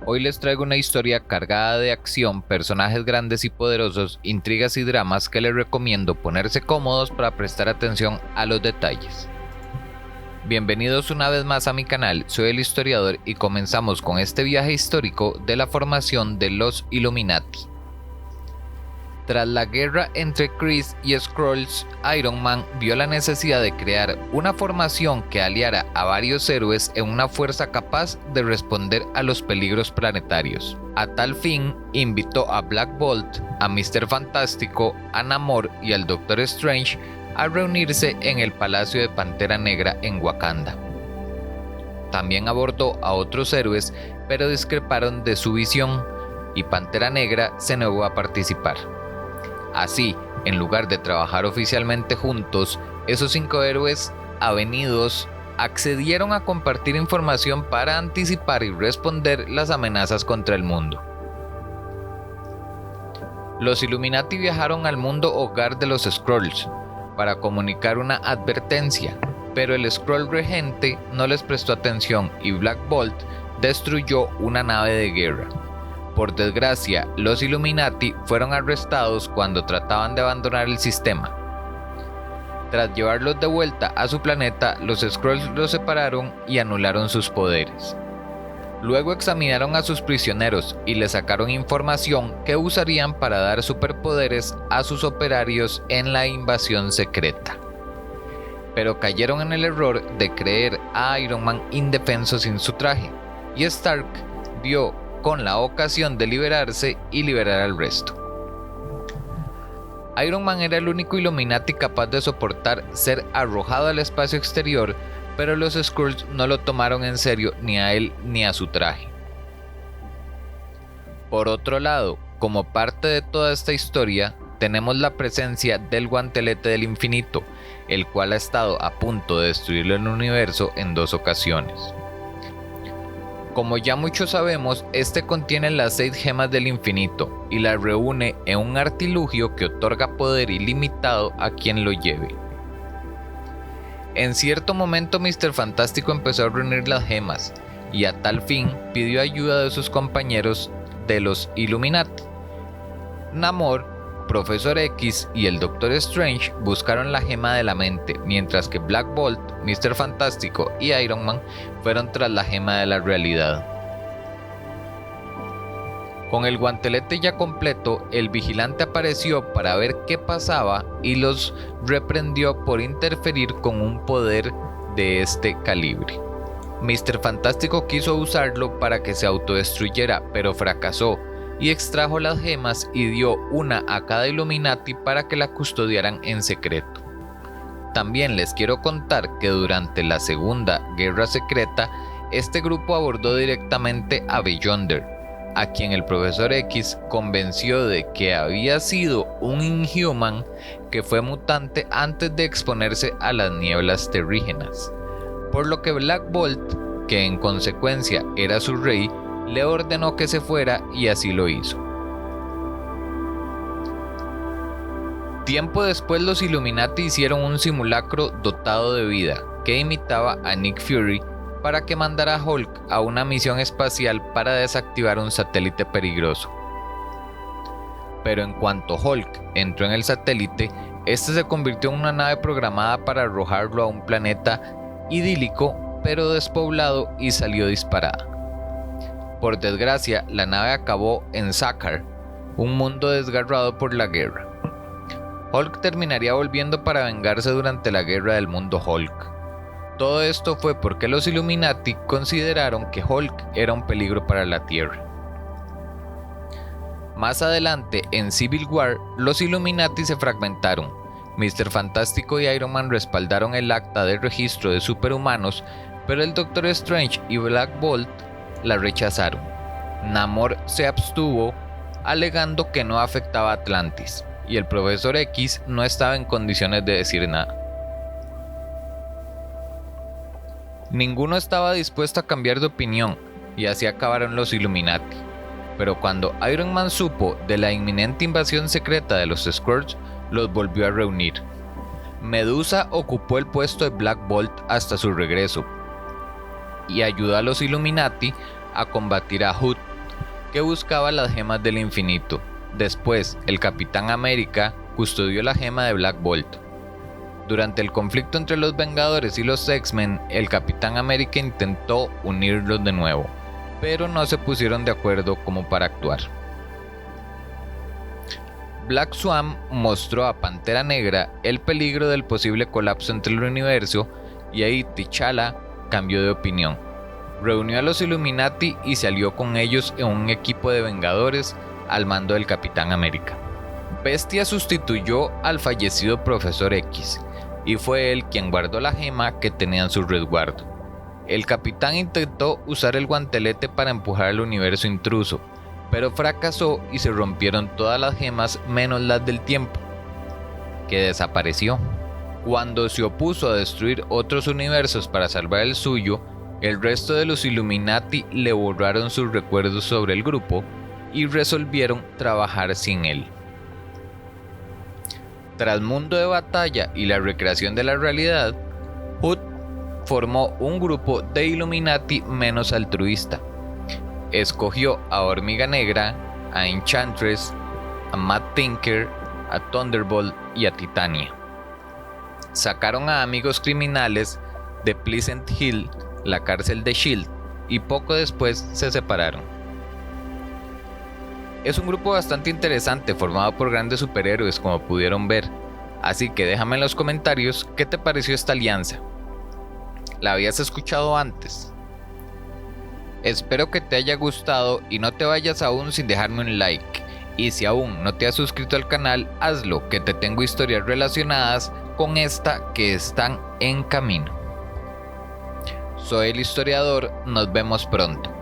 Hoy les traigo una historia cargada de acción, personajes grandes y poderosos, intrigas y dramas que les recomiendo ponerse cómodos para prestar atención a los detalles. Bienvenidos una vez más a mi canal, soy el historiador y comenzamos con este viaje histórico de la formación de los Illuminati. Tras la guerra entre Kree y Skrulls, Iron Man vio la necesidad de crear una formación que aliara a varios héroes en una fuerza capaz de responder a los peligros planetarios. A tal fin, invitó a Black Bolt, a Mr. Fantástico, a Namor y al Doctor Strange a reunirse en el Palacio de Pantera Negra en Wakanda. También abordó a otros héroes, pero discreparon de su visión, y Pantera Negra se negó a participar. Así, en lugar de trabajar oficialmente juntos, esos 5 héroes avenidos accedieron a compartir información para anticipar y responder las amenazas contra el mundo. Los Illuminati viajaron al mundo hogar de los Skrulls para comunicar una advertencia, pero el Skrull regente no les prestó atención y Black Bolt destruyó una nave de guerra. Por desgracia, los Illuminati fueron arrestados cuando trataban de abandonar el sistema. Tras llevarlos de vuelta a su planeta, los Skrulls los separaron y anularon sus poderes. Luego examinaron a sus prisioneros y les sacaron información que usarían para dar superpoderes a sus operarios en la invasión secreta. Pero cayeron en el error de creer a Iron Man indefenso sin su traje, y Stark vio con la ocasión de liberarse y liberar al resto. Iron Man era el único Illuminati capaz de soportar ser arrojado al espacio exterior, pero los Skrulls no lo tomaron en serio ni a él ni a su traje. Por otro lado, como parte de toda esta historia, tenemos la presencia del Guantelete del Infinito, el cual ha estado a punto de destruir el universo en 2 ocasiones. Como ya muchos sabemos, este contiene las 6 gemas del infinito y las reúne en un artilugio que otorga poder ilimitado a quien lo lleve. En cierto momento Mr. Fantástico empezó a reunir las gemas y a tal fin pidió ayuda de sus compañeros de los Illuminati. Namor, Profesor X y el Doctor Strange buscaron la gema de la mente, mientras que Black Bolt, Mr. Fantástico y Iron Man fueron tras la gema de la realidad. Con el guantelete ya completo, el vigilante apareció para ver qué pasaba y los reprendió por interferir con un poder de este calibre. Mr. Fantástico quiso usarlo para que se autodestruyera, pero fracasó y extrajo las gemas y dio una a cada Illuminati para que la custodiaran en secreto. También les quiero contar que durante la Segunda Guerra Secreta, este grupo abordó directamente a Beyonder, a quien el Profesor X convenció de que había sido un Inhuman que fue mutante antes de exponerse a las nieblas terrígenas, por lo que Black Bolt, que en consecuencia era su rey, le ordenó que se fuera y así lo hizo. Tiempo después los Illuminati hicieron un simulacro dotado de vida que imitaba a Nick Fury para que mandara a Hulk a una misión espacial para desactivar un satélite peligroso. Pero en cuanto Hulk entró en el satélite, este se convirtió en una nave programada para arrojarlo a un planeta idílico pero despoblado y salió disparada. Por desgracia, la nave acabó en Sakaar, un mundo desgarrado por la guerra. Hulk terminaría volviendo para vengarse durante la guerra del mundo Hulk. Todo esto fue porque los Illuminati consideraron que Hulk era un peligro para la Tierra. Más adelante, en Civil War, los Illuminati se fragmentaron. Mr. Fantástico y Iron Man respaldaron el acta de registro de superhumanos, pero el Doctor Strange y Black Bolt la rechazaron. Namor se abstuvo, alegando que no afectaba a Atlantis, y el Profesor X no estaba en condiciones de decir nada. Ninguno estaba dispuesto a cambiar de opinión, y así acabaron los Illuminati. Pero cuando Iron Man supo de la inminente invasión secreta de los Skrulls, los volvió a reunir. Medusa ocupó el puesto de Black Bolt hasta su regreso, y ayudó a los Illuminati a combatir a Hood, que buscaba las gemas del infinito. Después, el Capitán América custodió la gema de Black Bolt. Durante el conflicto entre los Vengadores y los X-Men, el Capitán América intentó unirlos de nuevo, pero no se pusieron de acuerdo como para actuar. Black Swan mostró a Pantera Negra el peligro del posible colapso entre el universo y ahí T'Challa cambió de opinión. Reunió a los Illuminati y se alió con ellos en un equipo de Vengadores al mando del Capitán América. Bestia sustituyó al fallecido Profesor X y fue él quien guardó la gema que tenía en su resguardo. El Capitán intentó usar el guantelete para empujar al universo intruso, pero fracasó y se rompieron todas las gemas menos las del tiempo, que desapareció. Cuando se opuso a destruir otros universos para salvar el suyo, el resto de los Illuminati le borraron sus recuerdos sobre el grupo y resolvieron trabajar sin él. Tras Mundo de Batalla y la recreación de la realidad, Hood formó un grupo de Illuminati menos altruista. Escogió a Hormiga Negra, a Enchantress, a Mad Tinker, a Thunderbolt y a Titania. Sacaron a amigos criminales de Pleasant Hill, la cárcel de S.H.I.E.L.D., y poco después se separaron. Es un grupo bastante interesante formado por grandes superhéroes, como pudieron ver, así que déjame en los comentarios qué te pareció esta alianza. ¿La habías escuchado antes? Espero que te haya gustado y no te vayas aún sin dejarme un like, y si aún no te has suscrito al canal, hazlo, que te tengo historias relacionadas con esta que están en camino. Soy el historiador, nos vemos pronto.